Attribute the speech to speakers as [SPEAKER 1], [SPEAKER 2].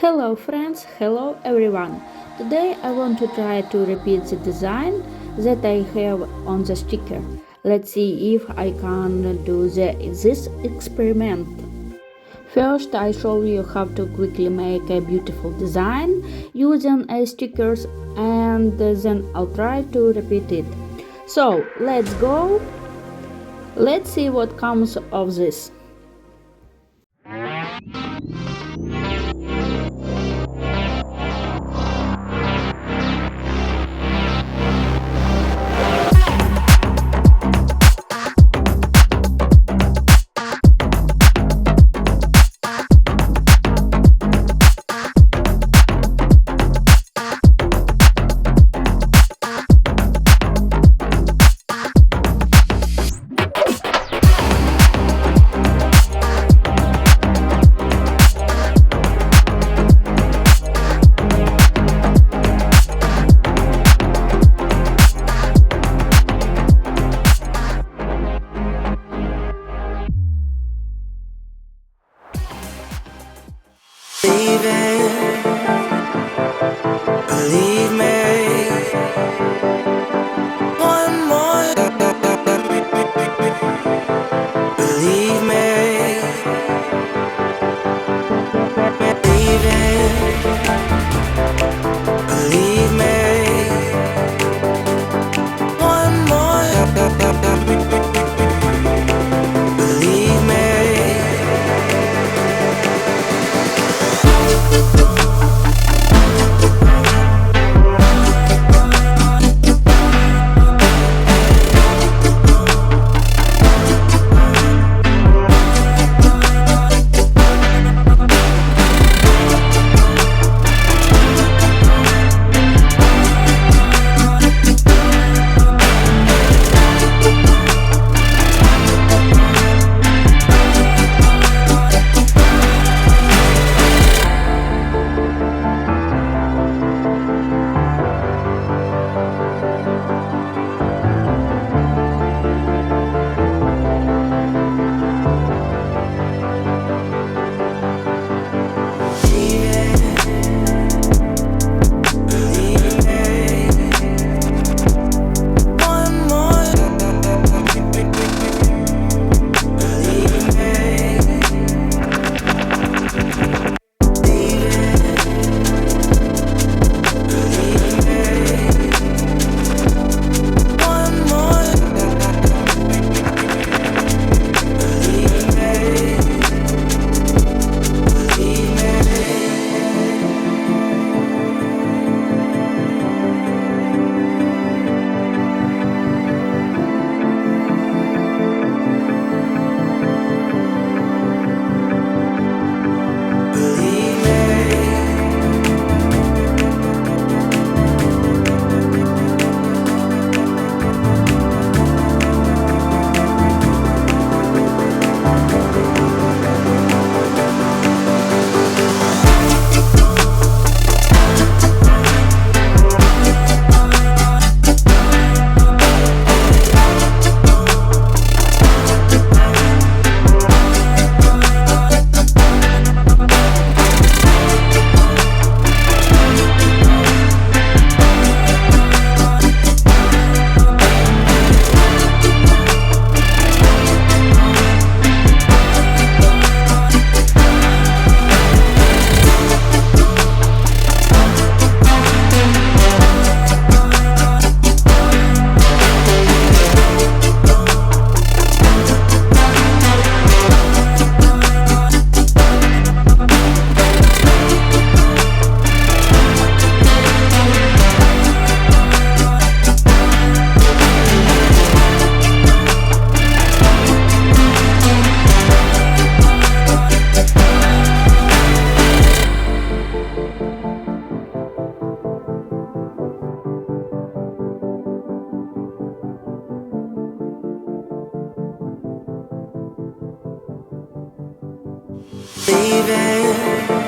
[SPEAKER 1] Hello friends, hello everyone. Today I want to try to repeat the design that I have on the sticker. Let's see if I can do this experiment. First I show you how to quickly make a beautiful design using stickers, and then I'll try to repeat it. So let's go. Let's see what comes of this.
[SPEAKER 2] Believe me, one more. Believe me, believe me, one more. Believe me. Leaving